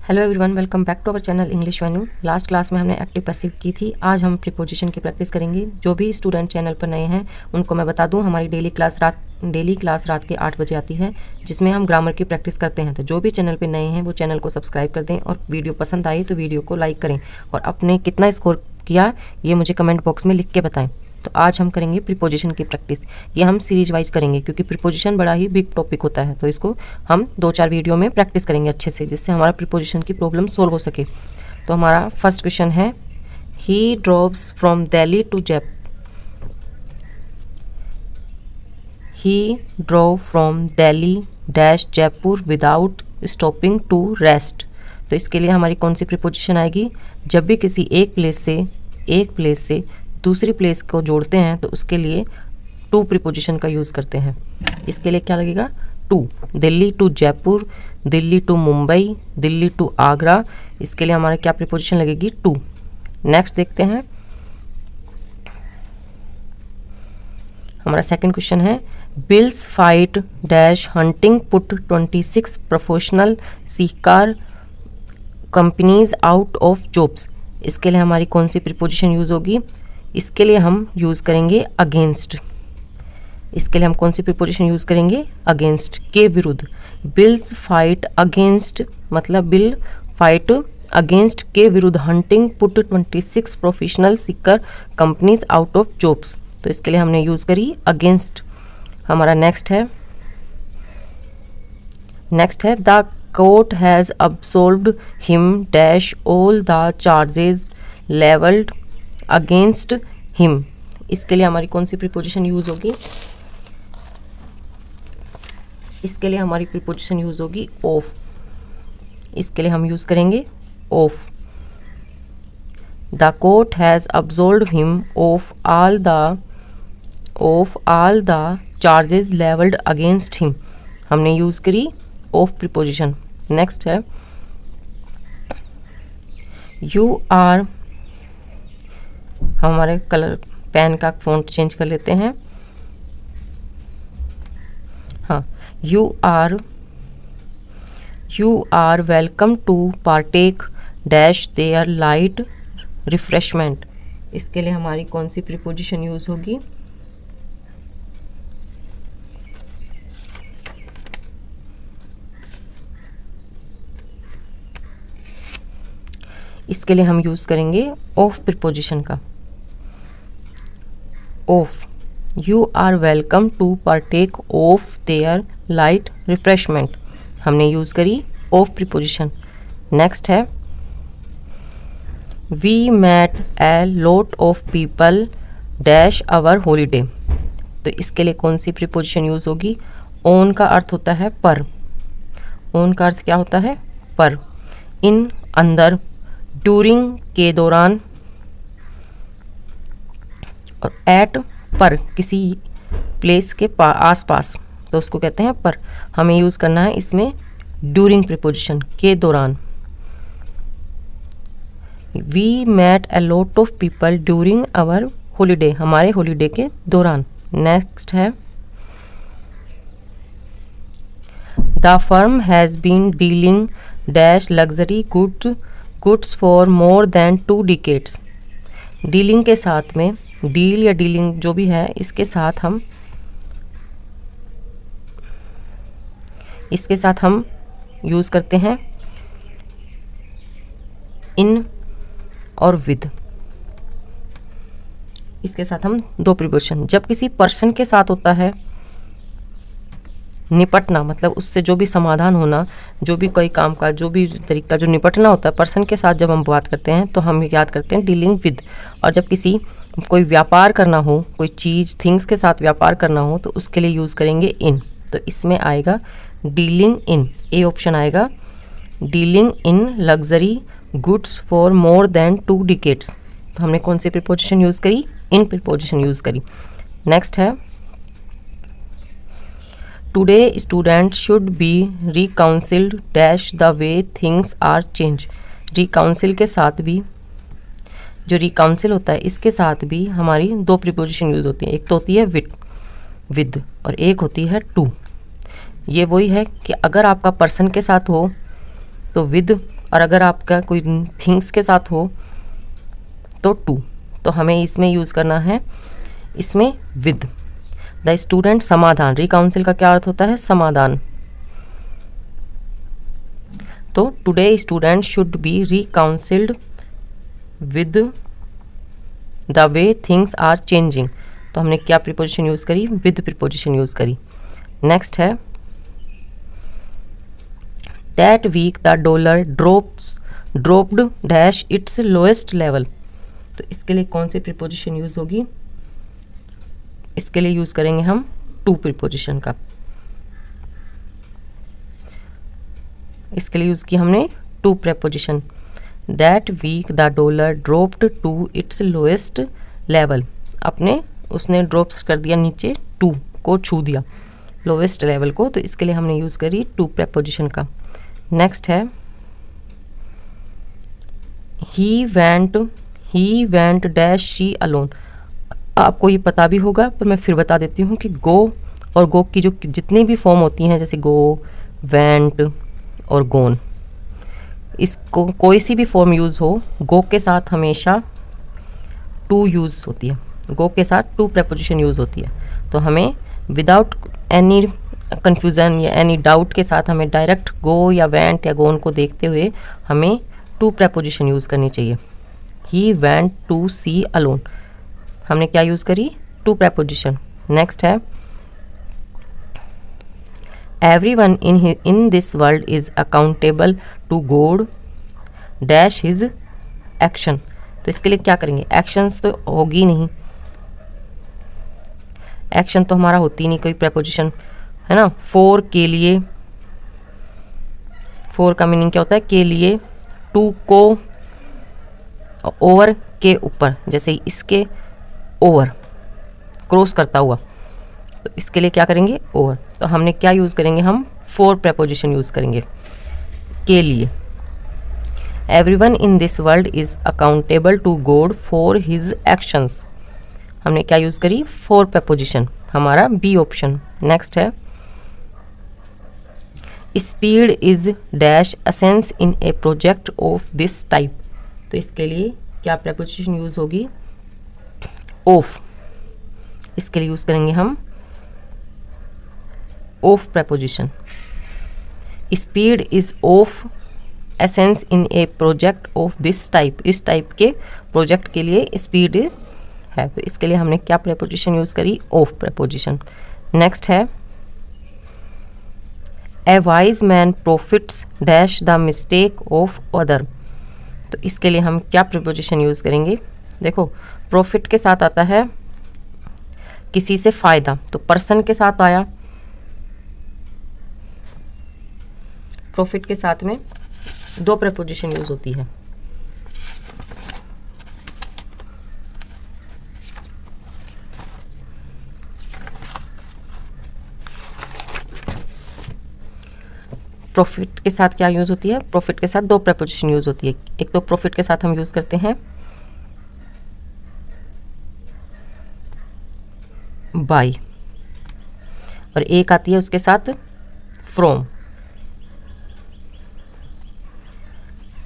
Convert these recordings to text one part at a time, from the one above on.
Hello everyone, welcome back to our channel English venue. Last class में हमने active passive की थी। आज हम प्रीपोजिशन की प्रैक्टिस करेंगे। जो भी स्टूडेंट चैनल पर नए हैं उनको मैं बता दूं, हमारी डेली क्लास रात के 8 बजे आती है, जिसमें हम ग्रामर की प्रैक्टिस करते हैं। तो जो भी चैनल पर नए हैं वो चैनल को सब्सक्राइब कर दें और वीडियो पसंद आई तो वीडियो को लाइक करें और अपने कितना स्कोर किया ये मुझे कमेंट बॉक्स में लिख के बताएं। तो आज हम करेंगे प्रीपोजिशन की प्रैक्टिस। ये हम सीरीज वाइज करेंगे क्योंकि प्रीपोजिशन बड़ा ही बिग टॉपिक होता है, तो इसको हम 2-4 वीडियो में प्रैक्टिस करेंगे अच्छे से, जिससे हमारा प्रीपोजिशन की प्रॉब्लम सोल्व हो सके। तो हमारा फर्स्ट क्वेश्चन है, he drives from Delhi to Jaipur. He drove from Delhi dash Jaipur without stopping to rest. तो इसके लिए हमारी कौन सी प्रीपोजिशन आएगी? जब भी किसी एक प्लेस से दूसरी प्लेस को जोड़ते हैं तो उसके लिए टू प्रीपोजिशन का यूज़ करते हैं। इसके लिए क्या लगेगा? To. Delhi to Jaipur, Delhi to Mumbai, Delhi to Agra, इसके लिए हमारा क्या प्रीपोजिशन लगेगी? टू। नेक्स्ट देखते हैं, हमारा सेकंड क्वेश्चन है, bills fight dash hunting put 26 professional Sikar companies out of jobs. इसके लिए हमारी कौन सी प्रीपोजिशन यूज़ होगी? इसके लिए हम यूज़ करेंगे अगेंस्ट। इसके लिए हम कौन सी प्रीपोजिशन यूज़ करेंगे? अगेंस्ट, के विरुद्ध। बिल्स फाइट अगेंस्ट, मतलब बिल फाइट अगेंस्ट के विरुद्ध hunting put 26 professional Sikar companies out of jobs. तो इसके लिए हमने यूज़ करी अगेंस्ट। हमारा नेक्स्ट है the court has absolved him dash all the charges levelled against him. इसके लिए हमारी कौन सी प्रीपोजिशन यूज़ होगी? इसके लिए हमारी प्रीपोजिशन यूज़ होगी ऑफ। इसके लिए हम यूज़ करेंगे of. The court has absolved him of all the charges levelled against him. हमने यूज़ करी ऑफ प्रीपोजिशन। नेक्स्ट है, यू आर, हमारे कलर पेन का फॉन्ट चेंज कर लेते हैं। हाँ, you are welcome to partake dash their light refreshment. इसके लिए हमारी कौन सी प्रीपोजिशन यूज़ होगी? इसके लिए हम यूज़ करेंगे ऑफ प्रीपोजिशन का। Of, you are welcome to partake of their light refreshment. हमने यूज़ करी ऑफ प्रीपोजिशन। नेक्स्ट है, we met a lot of people dash our holiday. तो इसके लिए कौन सी प्रीपोजिशन यूज़ होगी? ऑन का अर्थ होता है पर। ऑन का अर्थ क्या होता है? पर। इन, अंदर, ड्यूरिंग के दौरान, और एट पर, किसी प्लेस के आसपास, तो उसको कहते हैं पर। हमें यूज़ करना है इसमें ड्यूरिंग प्रीपोजिशन, के दौरान। We met a lot of people during our holiday, हमारे हॉलीडे के दौरान। नेक्स्ट है, the firm has been dealing dash luxury goods for more than 2 decades. Dealing के साथ में, डील या डीलिंग जो भी है, इसके साथ हम यूज़ करते हैं इन और विद। इसके साथ हम दो प्रीपोजिशन। जब किसी पर्सन के साथ होता है निपटना, मतलब उससे जो भी समाधान होना, जो भी कोई काम का जो भी तरीका जो निपटना होता है पर्सन के साथ, जब हम बात करते हैं तो हम याद करते हैं डीलिंग विद। और जब कोई व्यापार करना हो, कोई चीज़ थिंग्स के साथ व्यापार करना हो, तो उसके लिए यूज़ करेंगे इन। तो इसमें आएगा डीलिंग इन, ए ऑप्शन आएगा, dealing in luxury goods for more than 2 decades. तो हमने कौन सी प्रीपोजिशन यूज़ करी? इन प्रीपोजिशन यूज़ करी। नेक्स्ट है, today student should be reconciled dash the way things are change. Reconcile के साथ भी, जो रिकाउंसिल होता है इसके साथ भी हमारी दो प्रीपोजिशन यूज़ होती है। एक तो होती है विद और एक होती है टू। ये वही है कि अगर आपका पर्सन के साथ हो तो विद और अगर आपका कोई थिंग्स के साथ हो तो टू। तो हमें इसमें यूज़ करना है इसमें विद। द स्टूडेंट समाधान, रिकाउंसिल का क्या अर्थ होता है? समाधान। तो today student should be reconciled with the way things are changing. तो हमने क्या प्रीपोजिशन यूज़ करी? विद प्रीपोजिशन यूज़ करी। नेक्स्ट है that week the dollar dropped dash its lowest level. तो इसके लिए कौन सी प्रीपोजिशन यूज़ होगी? इसके लिए यूज़ करेंगे हम टू प्रीपोजिशन का। इसके लिए यूज़ की हमने to preposition. That week the dollar dropped to its lowest level. अपने उसने ड्रॉप्स कर दिया नीचे, टू को छू दिया, लोएस्ट लेवल को। तो इसके लिए हमने यूज़ करी टू प्रीपोजिशन का। नेक्स्ट है he went dash she alone. आपको ये पता भी होगा पर मैं फिर बता देती हूँ कि गो और गो की जो जितनी भी फॉर्म होती हैं, जैसे गो, वेंट और गोन, इसको कोई सी भी फॉर्म यूज़ हो, गो के साथ हमेशा टू यूज़ होती है। गो के साथ टू प्रीपोजिशन यूज़ होती है। तो हमें विदाउट एनी कन्फ्यूज़न या एनी डाउट के साथ हमें डायरेक्ट गो या वेंट या गोन को देखते हुए हमें टू प्रीपोजिशन यूज़ करनी चाहिए। He went to sea alone, हमने क्या यूज़ करी? To preposition. नेक्स्ट है everyone in this world is accountable to God dash his action. तो इसके लिए क्या करेंगे? एक्शंस तो होगी नहीं, एक्शन तो हमारा होती नहीं कोई प्रीपोजिशन, है ना। फॉर के लिए, फॉर का मीनिंग क्या होता है? के लिए। टू को ओवर के ऊपर, जैसे इसके ओवर क्रॉस करता हुआ, तो इसके लिए क्या करेंगे? ओवर। तो हमने क्या यूज़ करेंगे? हम फॉर प्रीपोजिशन यूज़ करेंगे के लिए। Everyone in this world is accountable to God for his actions. हमने क्या यूज़ करी? फॉर प्रीपोजिशन, हमारा बी ऑप्शन। नेक्स्ट है speed is dash essence in a project of this type. तो इसके लिए क्या प्रीपोजिशन यूज़ होगी? ऑफ। इसके लिए यूज़ करेंगे हम of preposition. Speed is of essence in a project of this type. इस टाइप के प्रोजेक्ट के लिए स्पीड है, तो इसके लिए हमने क्या प्रीपोजिशन यूज़ करी? Of preposition. नेक्स्ट है ए wise man profits dash the mistake of other. तो इसके लिए हम क्या प्रीपोजिशन यूज़ करेंगे? देखो, प्रॉफिट के साथ आता है किसी से फ़ायदा, तो पर्सन के साथ आया, प्रॉफिट के साथ में दो प्रीपोजिशन यूज़ होती है। प्रॉफिट के साथ क्या यूज़ होती है? प्रॉफिट के साथ दो प्रीपोजिशन यूज़ होती है। एक तो प्रॉफिट के साथ हम यूज़ करते हैं बाय, और एक आती है उसके साथ फ्रॉम।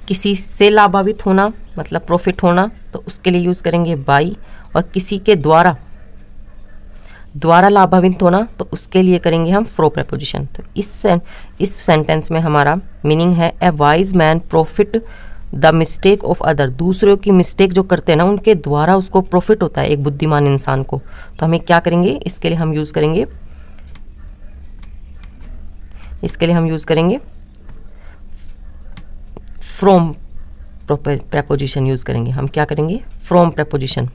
किसी से लाभान्वित होना मतलब प्रॉफिट होना, तो उसके लिए यूज़ करेंगे बाय, और किसी के द्वारा लाभान्वित होना, तो उसके लिए करेंगे हम फ्रो प्रीपोजिशन। तो इस सेंटेंस में हमारा मीनिंग है ए wise man profit the mistake of other. दूसरों की मिस्टेक जो करते हैं ना, उनके द्वारा उसको प्रॉफिट होता है एक बुद्धिमान इंसान को। तो हमें क्या करेंगे? इसके लिए हम यूज़ करेंगे फ्रॉम प्रीपोजिशन यूज़ करेंगे। हम क्या करेंगे? From preposition.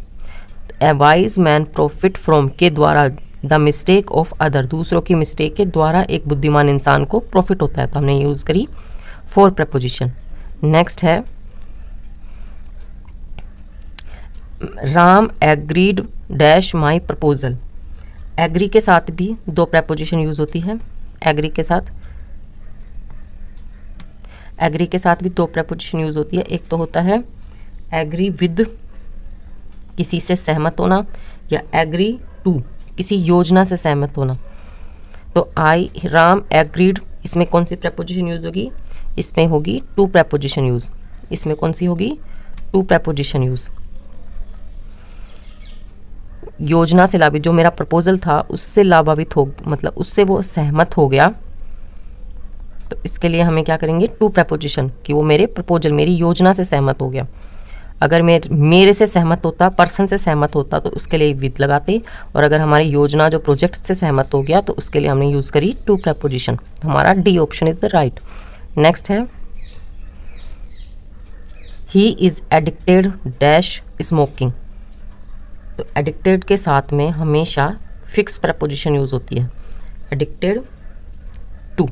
A wise man profit from के द्वारा द मिस्टेक ऑफ अदर, दूसरों की मिस्टेक के द्वारा एक बुद्धिमान इंसान को प्रॉफिट होता है, तो हमने यूज़ करी फॉर प्रीपोजिशन। नेक्स्ट है Ram agreed dash my proposal. Agree के साथ भी दो प्रीपोजिशन यूज़ होती है। एग्री के साथ भी दो प्रीपोजिशन यूज़ होती है। एक तो होता है एग्री विद, किसी से सहमत होना, या एग्री टू, किसी योजना से सहमत होना। तो राम एग्रीड, इसमें कौन सी प्रीपोजिशन यूज़ होगी? इसमें होगी टू प्रेपोजिशन यूज़। इसमें कौन सी होगी? To preposition use. योजना से लाभान्वित, जो मेरा प्रपोजल था उससे लाभान्वित हो, मतलब उससे वो सहमत हो गया, तो इसके लिए हमें क्या करेंगे? टू प्रेपोजिशन, कि वो मेरे प्रपोजल, मेरी योजना से सहमत हो गया। अगर मेरे से सहमत होता, पर्सन से सहमत होता, तो उसके लिए विद लगाते, और अगर हमारी योजना जो प्रोजेक्ट से सहमत हो गया तो उसके लिए हमने यूज़ करी टू प्रेपोजिशन। हमारा D option is the right. Next है he is addicted dash smoking. तो एडिक्टेड के साथ में हमेशा फिक्स प्रेपोजिशन यूज़ होती है। एडिक्टेड टू,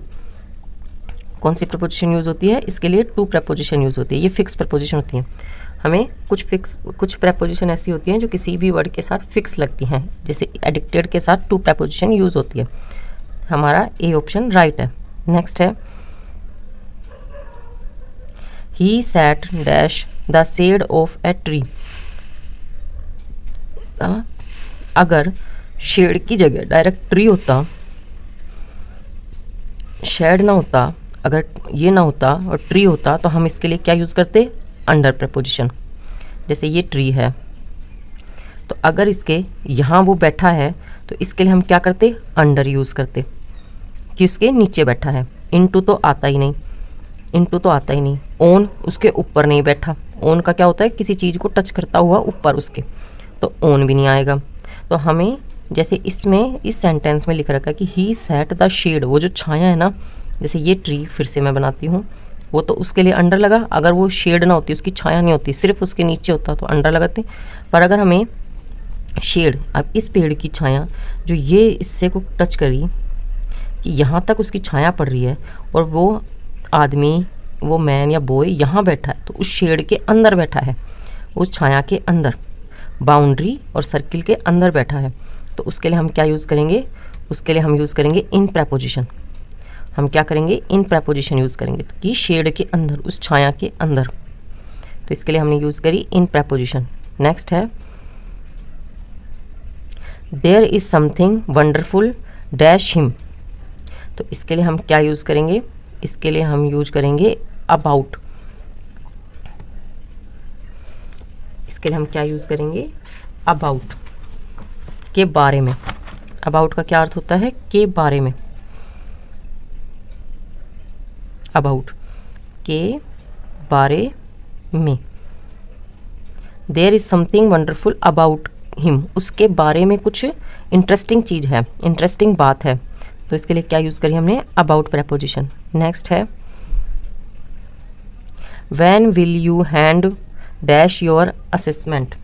कौन सी प्रेपोजिशन यूज़ होती है? इसके लिए टू प्रेपोजिशन यूज़ होती है। ये फिक्स प्रेपोजिशन होती है। हमें कुछ प्रेपोजिशन ऐसी होती हैं जो किसी भी वर्ड के साथ फिक्स लगती हैं, जैसे एडिक्टेड के साथ टू प्रेपोजिशन यूज़ होती है। हमारा ए ऑप्शन राइट है। नेक्स्ट है he sat dash the shade of a tree. अगर शेड की जगह डायरेक्ट ट्री होता, शेड ना होता, अगर ये ना होता और ट्री होता, तो हम इसके लिए क्या यूज़ करते? Under preposition. जैसे ये ट्री है, तो अगर इसके यहाँ वो बैठा है तो इसके लिए हम क्या करते? अंडर यूज़ करते, कि उसके नीचे बैठा है। इनटू तो आता ही नहीं, इनटू तो आता ही नहीं। ऑन, उसके ऊपर नहीं बैठा। ऑन का क्या होता है? किसी चीज़ को टच करता हुआ ऊपर उसके, तो ऑन भी नहीं आएगा। तो हमें जैसे इसमें इस सेंटेंस में लिख रखा है कि ही सेट द शेड, वो जो छाया है ना, जैसे ये ट्री फिर से मैं बनाती हूँ, वो तो उसके लिए अंडर लगा। अगर वो शेड ना होती, उसकी छाया नहीं होती, सिर्फ उसके नीचे होता, तो अंडर लगाते। पर अगर हमें शेड, अब इस पेड़ की छाया जो ये इससे को टच करी, कि यहाँ तक उसकी छाया पड़ रही है, और वो आदमी, वो मैन या बॉय यहाँ बैठा है, तो उस शेड के अंदर बैठा है, उस छाया के अंदर, बाउंड्री और सर्किल के अंदर बैठा है, तो उसके लिए हम क्या यूज़ करेंगे? उसके लिए हम यूज़ करेंगे इन प्रेपोजिशन। हम क्या करेंगे? इन प्रेपोजिशन यूज़ करेंगे, कि शेड के अंदर, उस छाया के अंदर। तो इसके लिए हमने यूज़ करी इन प्रेपोजिशन। नेक्स्ट है there is something wonderful dash him. तो इसके लिए हम क्या यूज़ करेंगे? इसके लिए हम यूज करेंगे अबाउट। इसके लिए हम क्या यूज़ करेंगे? अबाउट, के बारे में। अबाउट का क्या अर्थ होता है? के बारे में। अबाउट, के बारे में। There is something wonderful about him, उसके बारे में कुछ इंटरेस्टिंग चीज़ है, इंटरेस्टिंग बात है, तो इसके लिए क्या यूज़ करी हमने? About preposition. नेक्स्ट है when will you hand dash your assessment.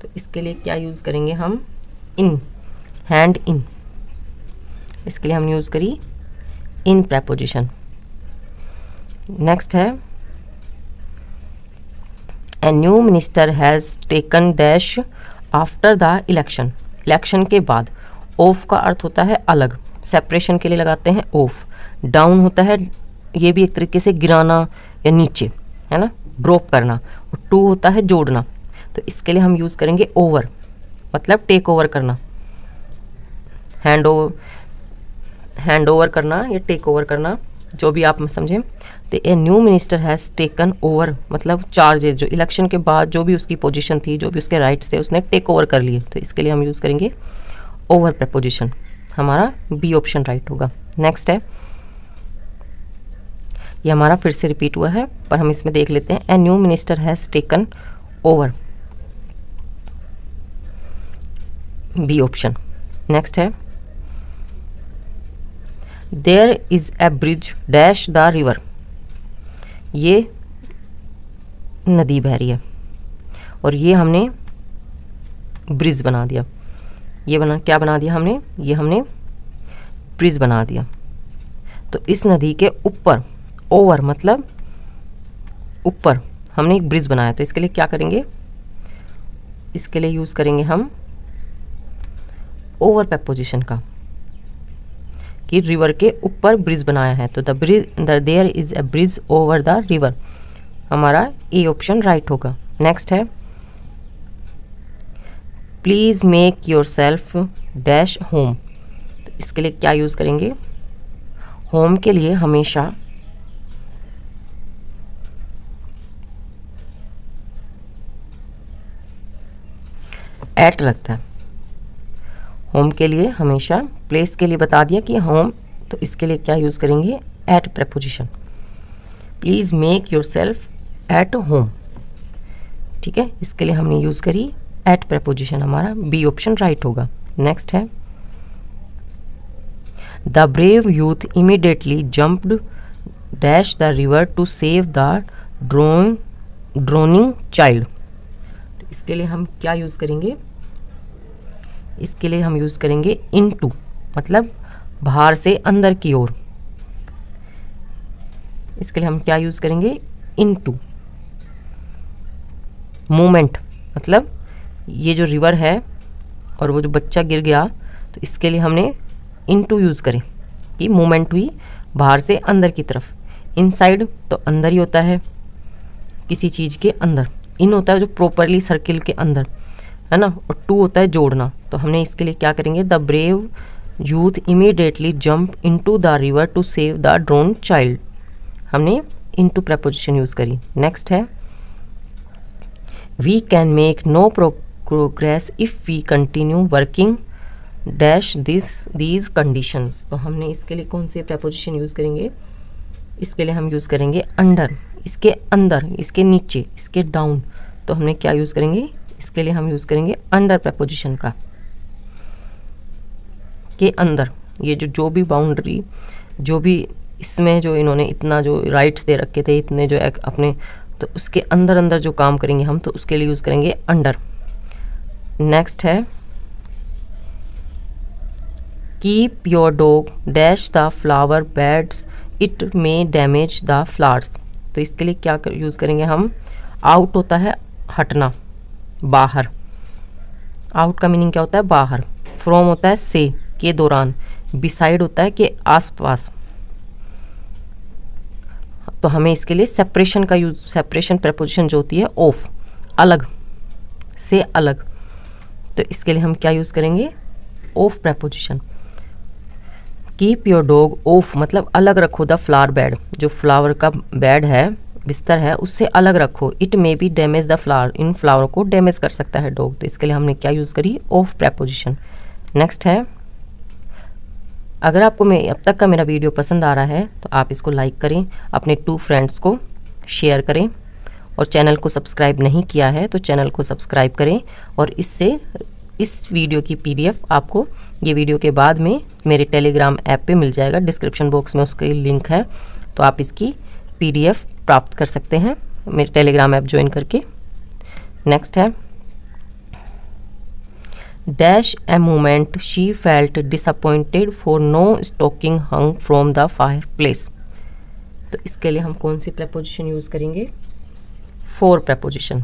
तो इसके लिए क्या यूज़ करेंगे हम? इन, हैंड इन। इसके लिए हमने यूज़ करी इन प्रेपोजिशन। नेक्स्ट है ए new minister has taken dash after the election. Election के बाद। ऑफ का अर्थ होता है अलग, सेपरेशन के लिए लगाते हैं ऑफ। डाउन होता है, ये भी एक तरीके से गिराना या नीचे, है ना, ड्रॉप करना। और टू होता है जोड़ना, तो इसके लिए हम यूज़ करेंगे ओवर, मतलब टेक ओवर करना, हैंड ओवर करना या टेक ओवर करना, जो भी आप समझें। तो ए new minister has taken over, मतलब चार्जेज, जो इलेक्शन के बाद जो भी उसकी पोजीशन थी, जो भी उसके राइट्स थे, उसने टेक ओवर कर लिए, तो इसके लिए हम यूज़ करेंगे ओवर प्रेपोजिशन। हमारा बी ऑप्शन राइट होगा। नेक्स्ट है, ये हमारा फिर से रिपीट हुआ है, पर हम इसमें देख लेते हैं। A new minister has taken over, B option. Next है there is a bridge dash the river. ये नदी बह रही है और ये हमने ब्रिज बना दिया। ये क्या बना दिया हमने? ये हमने ब्रिज बना दिया। तो इस नदी के ऊपर, ओवर मतलब ऊपर, हमने एक ब्रिज बनाया, तो इसके लिए क्या करेंगे? इसके लिए यूज़ करेंगे हम ओवर प्रेपोजिशन का, कि रिवर के ऊपर ब्रिज बनाया है, तो there is a bridge over the river. हमारा ए ऑप्शन राइट होगा। नेक्स्ट है please make yourself dash home. तो इसके लिए क्या यूज़ करेंगे? होम के लिए हमेशा एट लगता है। होम के लिए हमेशा प्लेस के लिए बता दिया कि होम, तो इसके लिए क्या यूज़ करेंगे, at preposition. Please make yourself at home, ठीक है, इसके लिए हमने यूज़ करी एट प्रेपोजिशन, हमारा बी ऑप्शन राइट होगा। नेक्स्ट है the brave youth immediately jumped dash the river to save the drowning child. तो इसके लिए हम क्या यूज़ करेंगे, इसके लिए हम यूज़ करेंगे इनटू, मतलब बाहर से अंदर की ओर। इसके लिए हम क्या यूज़ करेंगे, इनटू। मूवमेंट, मतलब ये जो रिवर है और वो जो बच्चा गिर गया, तो इसके लिए हमने इनटू यूज़ करें कि मूवमेंट हुई बाहर से अंदर की तरफ। इनसाइड तो अंदर ही होता है, किसी चीज़ के अंदर। इन होता है जो प्रॉपरली सर्किल के अंदर है ना, और टू होता है जोड़ना। तो हमने इसके लिए क्या करेंगे, the brave youth immediately jump into the river to save the drown child, हमने इनटू प्रेपोजिशन यूज़ करी। नेक्स्ट है we can make no progress if we continue working dash these conditions. तो हमने इसके लिए कौन से प्रेपोजिशन यूज़ करेंगे, इसके लिए हम यूज़ करेंगे अंडर, इसके अंदर, इसके नीचे, इसके डाउन। तो हमने क्या यूज़ करेंगे, इसके लिए हम यूज़ करेंगे अंडर प्रेपोजिशन का, के अंदर। ये जो भी बाउंड्री, जो भी इसमें जो इन्होंने इतना जो राइट्स दे रखे थे, इतने जो अपने, तो उसके अंदर अंदर जो काम करेंगे हम, तो उसके लिए यूज़ करेंगे अंडर। नेक्स्ट है keep your dog dash the flower beds it may damage the flowers. तो इसके लिए क्या यूज़ करेंगे हम, आउट होता है हटना, बाहर। आउट का मीनिंग क्या होता है, बाहर। फ्रॉम होता है से, के दौरान। बिसाइड होता है के आसपास। तो हमें इसके लिए सेपरेशन का यूज, सेपरेशन प्रेपोजिशन जो होती है ऑफ, अलग से, अलग। तो इसके लिए हम क्या यूज़ करेंगे, of preposition. Keep your dog of, मतलब अलग रखो द फ्लावर बेड, जो फ्लावर का बेड है, बिस्तर है, उससे अलग रखो। It may be damage the flower, in flower को डैमेज कर सकता है डॉग। तो इसके लिए हमने क्या यूज़ करी, ऑफ प्रेपोजिशन। नेक्स्ट है अगर आपको अब तक का मेरा वीडियो पसंद आ रहा है तो आप इसको लाइक करें, अपने 2 फ्रेंड्स को शेयर करें, और चैनल को सब्सक्राइब नहीं किया है तो चैनल को सब्सक्राइब करें। और इससे इस वीडियो की PDF आपको ये वीडियो के बाद में मेरे टेलीग्राम ऐप पे मिल जाएगा, डिस्क्रिप्शन बॉक्स में उसका लिंक है, तो आप इसकी PDF प्राप्त कर सकते हैं मेरे टेलीग्राम ऐप ज्वाइन करके। नेक्स्ट है dash a moment she felt disappointed for no stocking hung from the fireplace. तो इसके लिए हम कौन सी प्रेपोजिशन यूज़ करेंगे, फॉर प्रेपोजिशन।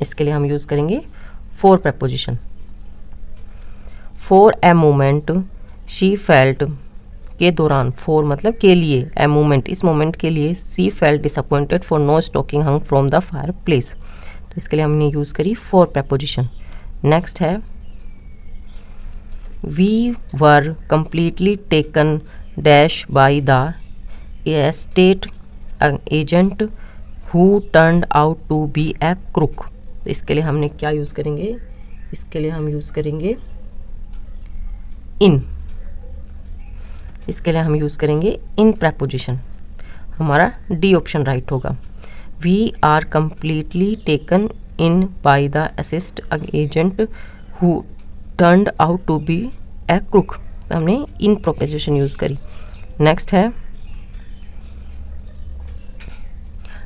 इसके लिए हम यूज़ करेंगे for preposition. For a moment she felt, के दौरान, फॉर मतलब के लिए, ए मोमेंट इस मोमेंट के लिए, she felt disappointed for no stocking hung from the fireplace. तो इसके लिए हमने यूज़ करी फॉर प्रेपोजिशन। नेक्स्ट है we were completely taken dash by the estate agent who turned out to be a crook. इसके लिए हमने क्या यूज़ करेंगे, इसके लिए हम यूज़ करेंगे इन। इसके लिए हम यूज़ करेंगे इन प्रेपोजिशन, हमारा डी ऑप्शन राइट होगा। We are completely taken in by the estate agent who turned out to be a crook. हमने इन प्रोपोजिशन यूज़ करी। नेक्स्ट है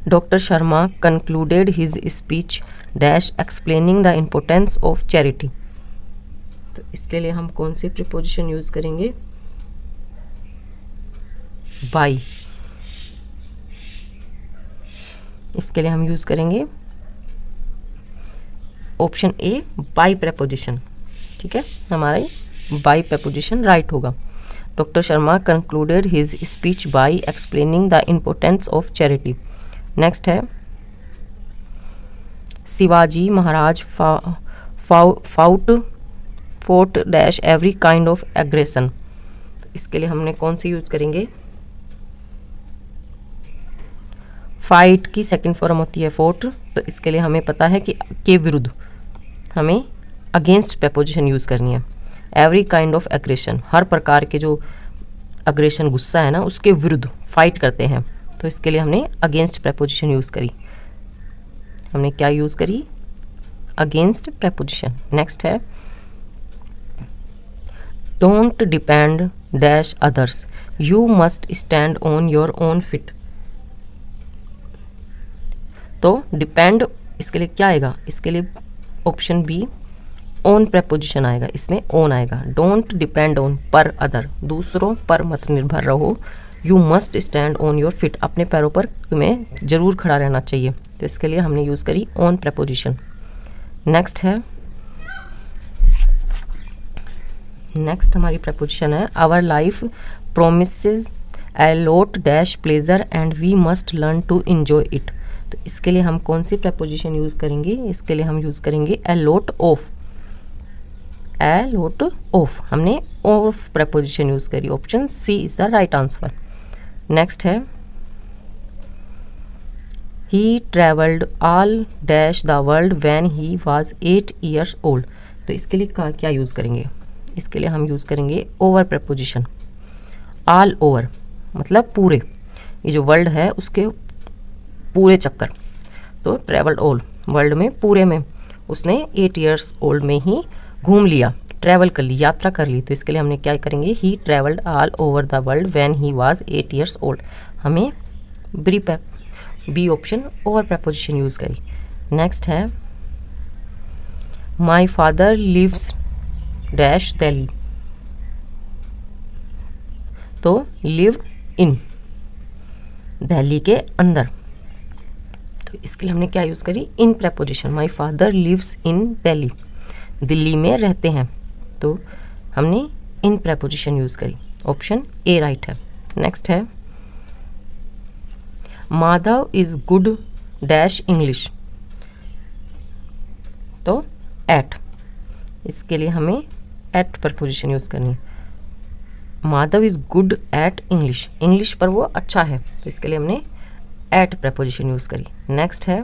doctor Sharma concluded his speech dash explaining the importance of charity. तो इसके लिए हम कौन सी प्रीपोजिशन यूज़ करेंगे, बाई। इसके लिए हम यूज़ करेंगे ऑप्शन ए, बाई प्रेपोजिशन। ठीक है, हमारा बाई प्रेपोजिशन राइट होगा। Doctor Sharma concluded his speech by explaining the importance of charity. Next है Shivaji Maharaj fought dash every kind of aggression. तो इसके लिए हमने कौन सी यूज करेंगे, फाइट की सेकंड फॉर्म होती है फोर्ट। तो इसके लिए हमें पता है कि के विरुद्ध हमें अगेंस्ट प्रपोजिशन यूज़ करनी है। एवरी काइंड ऑफ एग्रेशन, हर प्रकार के जो अग्रेशन गुस्सा है ना उसके विरुद्ध फाइट करते हैं, तो इसके लिए हमने अगेंस्ट प्रपोजिशन यूज़ करी। हमने क्या यूज़ करी? Against preposition. नेक्स्ट है don't depend dash others, you must stand on your own fit. तो डिपेंड इसके लिए क्या आएगा? इसके लिए ऑप्शन बी ऑन प्रपोजिशन आएगा, इसमें ऑन आएगा। डोंट डिपेंड ऑन, पर अदर, दूसरों पर मत निर्भर रहो। You must stand on your fit, अपने पैरों पर तुम्हें जरूर खड़ा रहना चाहिए, तो इसके लिए हमने यूज़ करी ऑन प्रपोजिशन। नेक्स्ट है, नेक्स्ट हमारी प्रपोजिशन है our life promises a lot dash pleasure and we must learn to enjoy it. तो इसके लिए हम कौन सी प्रपोजिशन यूज़ करेंगे? इसके लिए हम यूज़ करेंगे a lot of. A lot of, हमने ऑफ प्रपोजिशन यूज़ करी। Option C is the right answer. Next है he travelled all dash the world when he was 8 years old. तो इसके लिए क्या यूज़ करेंगे? इसके लिए हम यूज़ करेंगे ओवर प्रपोजिशन। ऑल ओवर मतलब पूरे, ये जो वर्ल्ड है उसके पूरे चक्कर, तो ट्रेवल्ड ऑल, वर्ल्ड में पूरे में उसने 8 years ओल्ड में ही घूम लिया, ट्रैवल कर ली, यात्रा कर ली। तो इसके लिए हमने क्या करेंगे? He travelled all over the world when he was 8 years old. हमें B option over preposition use करी। नेक्स्ट है my father lives dash Delhi. तो लिव इन, दिल्ली के अंदर, तो इसके लिए हमने क्या यूज़ करी? In preposition. My father lives in Delhi, Delhi में रहते हैं, तो हमने इन प्रपोजिशन यूज़ करी। ऑप्शन ए राइट है। नेक्स्ट है Madhav is good dash English. तो एट, इसके लिए हमें एट प्रपोजिशन यूज़ करनी है। Madhav is good at English, English पर वो अच्छा है, तो इसके लिए हमने एट प्रपोजिशन यूज़ करी। नेक्स्ट है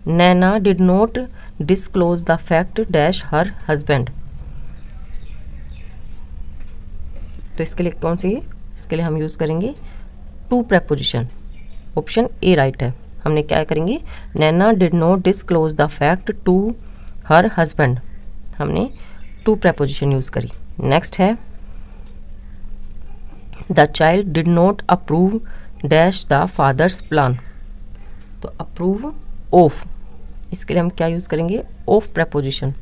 Naina did not disclose the fact dash her husband. तो इसके लिए कौन सी? इसके लिए हम यूज़ करेंगे to preposition. Option A right है। हमने क्या करेंगे? Naina did not disclose the fact to her husband, हमने टू प्रपोजिशन यूज़ करी। नेक्स्ट है the child did not approve dash the father's plan. तो अप्रूव ऑफ, इसके लिए हम क्या यूज़ करेंगे? Of preposition.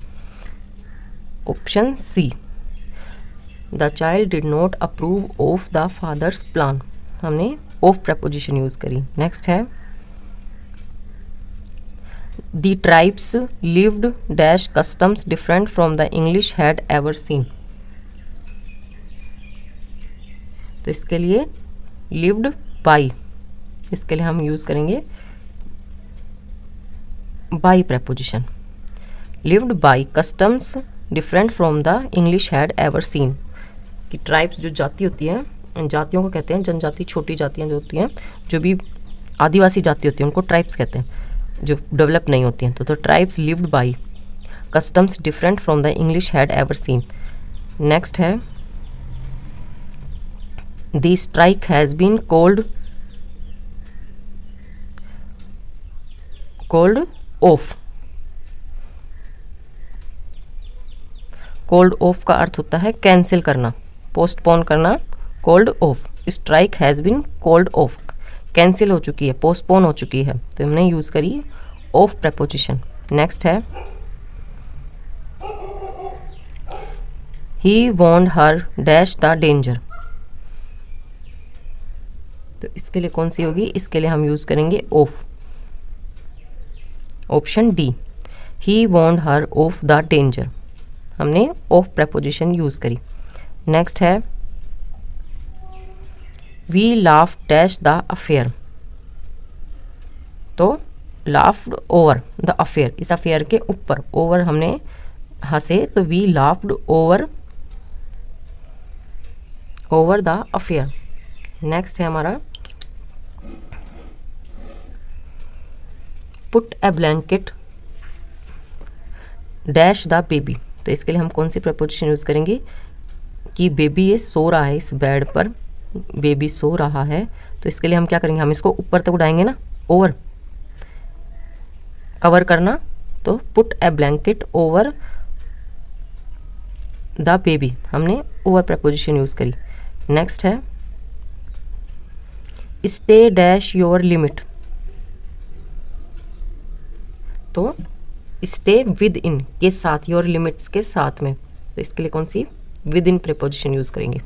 Option C the child did not approve of the father's plan, हमने ऑफ प्रपोजिशन यूज़ करी। नेक्स्ट है the tribes lived dash customs different from the English had ever scene. तो इसके लिए लिव्ड बाई, इसके लिए हम use करेंगे by preposition. Lived by customs different from the English had ever scene. कि ट्राइब्स जो जाति होती हैं, जातियों को कहते हैं, जनजाति छोटी जातियाँ जो होती हैं, जो भी आदिवासी जाति होती है उनको ट्राइब्स कहते हैं, जो डेवलप नहीं होती हैं। तो tribes lived by customs different from the English had ever seen. Next है the strike has been called off. Called off का अर्थ होता है कैंसिल करना, पोस्टपोन करना। Called off, strike has been called off, cancel हो चुकी है, पोस्टपोन हो चुकी है, तो हमने यूज़ करी ऑफ प्रपोजिशन। नेक्स्ट है ही warned her dash the danger. तो इसके लिए कौन सी होगी? इसके लिए हम यूज़ करेंगे of. Option D he warned her of the danger, हमने ऑफ प्रपोजिशन यूज़ करी। नेक्स्ट है we laugh dash the affair. तो लाफ्ड ओवर द अफेयर, इस अफेयर के ऊपर, ओवर हमने हंसे, तो we laughed over the affair. Next है हमारा put a blanket dash the baby, तो इसके लिए हम कौन सी प्रपोजिशन यूज़ करेंगे कि बेबी ये सो रहा है इस बेड पर, बेबी सो रहा है, तो इसके लिए हम क्या करेंगे, हम इसको ऊपर तक उड़ाएंगे ना, ओवर कवर करना, तो put a blanket over the baby, हमने ओवर प्रपोजिशन यूज़ करी। नेक्स्ट है स्टे डैश योर लिमिट, तो स्टे विद इन के साथ, योर लिमिट्स के साथ में, तो इसके लिए कौन सी विद इन प्रीपोजिशन यूज़ करेंगे।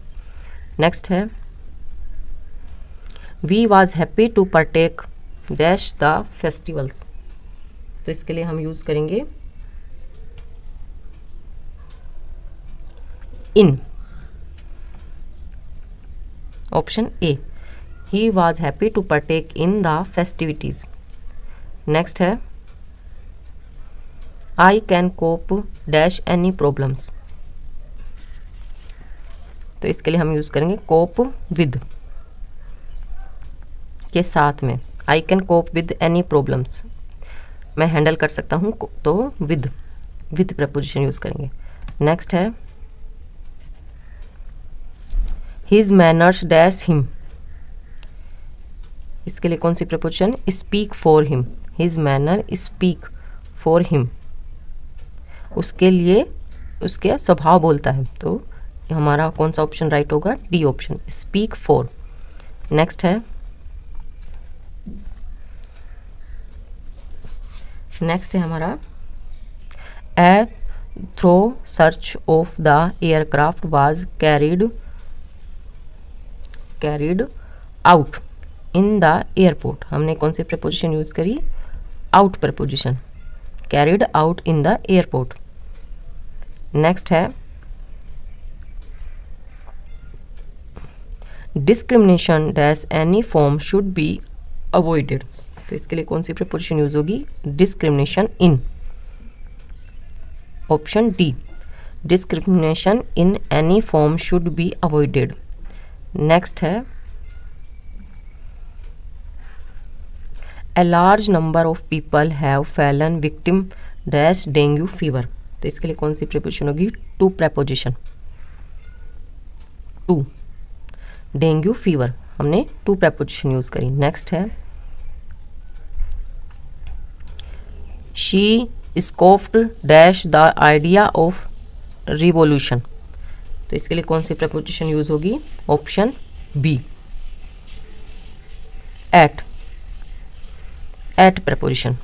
नेक्स्ट है we was happy to partake dash the festivals, तो इसके लिए हम यूज़ करेंगे in, option A, he was happy to partake in the festivities. Next है I can cope dash any problems, तो इसके लिए हम यूज़ करेंगे कोप विद के साथ में, I can cope with any problems, मैं हैंडल कर सकता हूँ, तो विद प्रपोजिशन यूज़ करेंगे। नेक्स्ट है हिज मैनर्स डैश हिम, इसके लिए कौन सी preposition, speak for him, his manner speak for him, उसके लिए उसके स्वभाव बोलता है, तो हमारा कौन सा ऑप्शन राइट होगा, D option, speak for. Next है हमारा a through search of the aircraft was carried out in the airport, हमने कौन सी प्रपोजिशन यूज़ करी, out preposition, carried out in the airport. Next है discrimination dash any form should be avoided, तो इसके लिए कौन सी प्रपोजिशन यूज होगी, discrimination in, option D, discrimination in any form should be avoided. Next है a large number of people have fallen victim dash dengue fever, तो इसके लिए कौन सी प्रपोजिशन होगी, to preposition, to, dengue fever, हमने to preposition use करी। Next है she scoffed dash the idea of revolution, तो इसके लिए कौन सी प्रपोजिशन यूज होगी, option B, at preposition,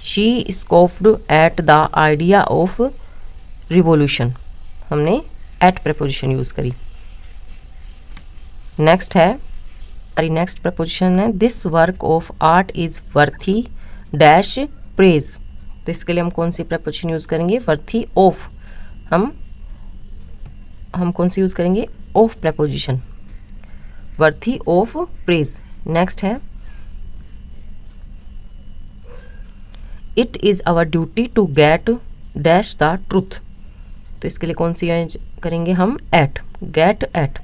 she scoffed at the idea of revolution, हमने एट प्रपोजिशन यूज करी। नेक्स्ट है हमारी नेक्स्ट प्रपोजिशन है this work of art is worthy dash praise, तो इसके लिए हम कौन सी प्रपोजिशन यूज करेंगे, वर्थी ऑफ, हम कौन सी यूज करेंगे, of preposition, worthy of praise. Next है it is our duty to get dash the truth, तो इसके लिए कौन सी करेंगे हम, at, get at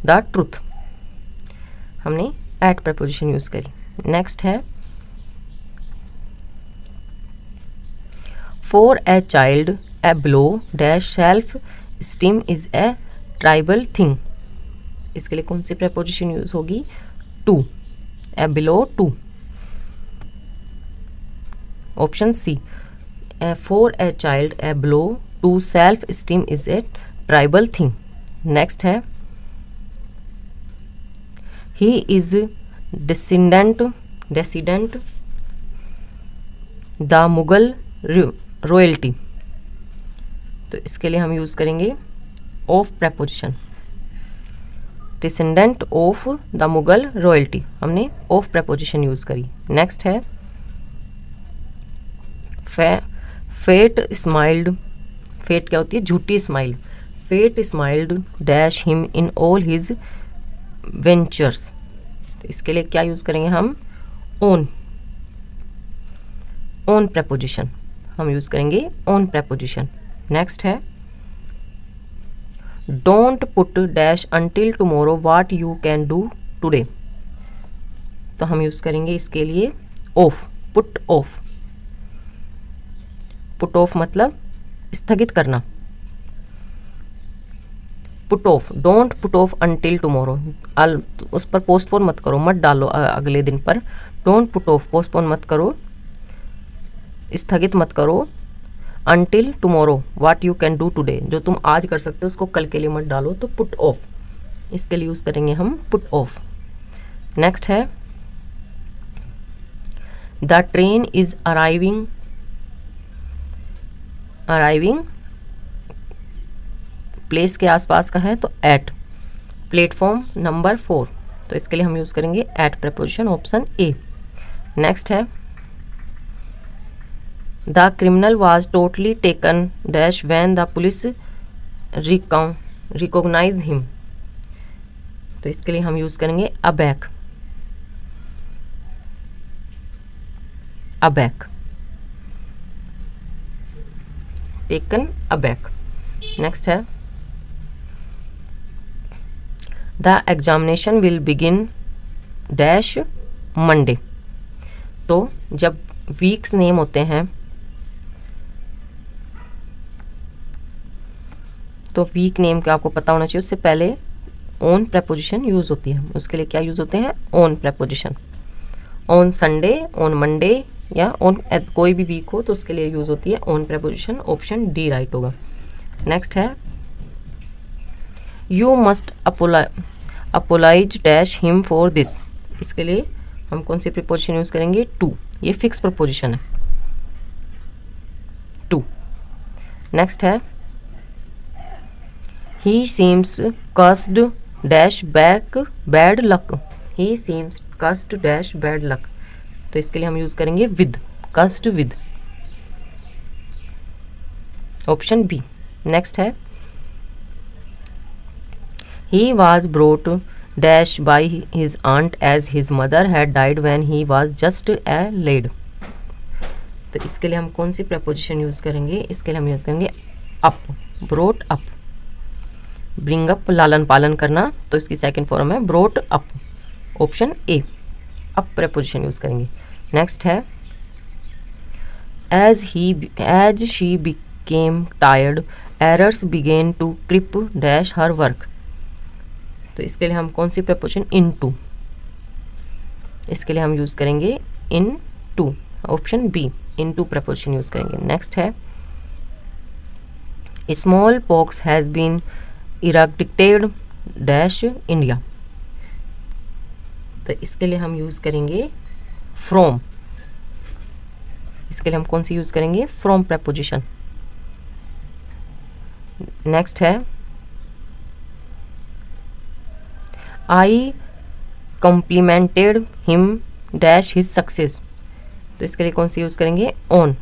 the truth, हमने एट प्रपोजिशन यूज करी। नेक्स्ट है for a child a blow dash self esteem is a tribal thing, इसके लिए कौन सी प्रपोजिशन यूज होगी, to, a blow to, option C, for a child a blow to self esteem is a tribal thing. Next है he is descendant the Mughal royalty, तो इसके लिए हम यूज करेंगे of preposition, descendant of the Mughal royalty, हमने of preposition use करी। Next है fate smiled, fate क्या होती है, झूठी smile, fate smiled dash him in all his ventures, तो इसके लिए क्या यूज करेंगे हम, ओन प्रपोजिशन, हम यूज करेंगे ओन प्रपोजिशन। नेक्स्ट है don't put dash until tomorrow what you can do today, तो हम यूज करेंगे इसके लिए of, put off, put off मतलब स्थगित करना। Put off, don't put off until tomorrow, उस पर पोस्टपोन मत करो, मत डालो अगले दिन पर। डोंट पुट ऑफ, पोस्टपोन मत करो, स्थगित मत करो। Until tomorrow what you can do today, जो तुम आज कर सकते हो उसको कल के लिए मत डालो, तो पुट ऑफ, इसके लिए यूज करेंगे हम पुट ऑफ। नेक्स्ट है the train is arriving, arriving place के आसपास का है तो एट, प्लेटफॉर्म नंबर 4, तो इसके लिए हम यूज करेंगे at preposition, option A. Next है the criminal was totally taken dash when the police recognise him, तो इसके लिए हम यूज करेंगे aback, aback, taken aback. Next है the examination will begin dash Monday, तो जब वीक्स नेम होते हैं तो वीक नेम का आपको पता होना चाहिए, उससे पहले ऑन प्रेपोजिशन यूज होती है। उसके लिए क्या यूज होते हैं? On preposition. On Sunday, on Monday या ऑन कोई भी वीक हो तो उसके लिए यूज होती है on preposition, option D right होगा। नेक्स्ट है you must apologise dash him for this, इसके लिए हम कौन सी प्रीपोजिशन यूज करेंगे? टू, ये फिक्स प्रीपोजिशन है टू। नेक्स्ट है he seems cursed dash bad luck, he seems cursed dash bad luck, तो इसके लिए हम यूज करेंगे with, cursed with, option B. Next है he was brought dash by his aunt as his mother had died when he was just a lad, तो इसके लिए हम कौन सी प्रेपोजिशन यूज करेंगे? इसके लिए हम यूज करेंगे up, brought up, bring up लालन पालन करना, तो इसकी सेकंड फॉर्म है brought up, option A, up preposition use करेंगे। नेक्स्ट है as she became tired errors began to creep dash her work, तो इसके लिए हम कौन सी प्रेपोजिशन? इन टू, इसके लिए हम यूज करेंगे into, option B, into preposition use करेंगे। नेक्स्ट है smallpox has been eradicated dash India, तो इसके लिए हम यूज करेंगे फ्रॉम, इसके लिए हम कौन सी यूज करेंगे? From preposition. नेक्स्ट है I complimented him dash his success, तो इसके लिए कौन सी यूज करेंगे? ऑन,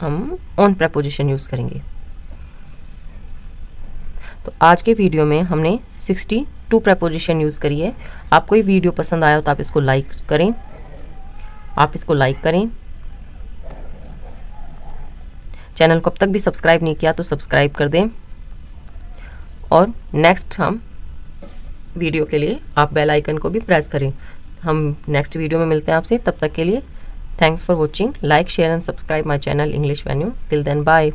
हम ऑन प्रेपोजिशन यूज करेंगे। तो आज के वीडियो में हमने 62 प्रेपोजिशन यूज करी है। आपको ये वीडियो पसंद आया हो तो आप इसको लाइक करें, आप इसको लाइक करें। चैनल को अब तक भी सब्सक्राइब नहीं किया तो सब्सक्राइब कर दें, और नेक्स्ट हम वीडियो के लिए आप बेल आइकन को भी प्रेस करें। हम नेक्स्ट वीडियो में मिलते हैं आपसे, तब तक के लिए thanks for watching, like share and subscribe my channel English venue. Till then bye.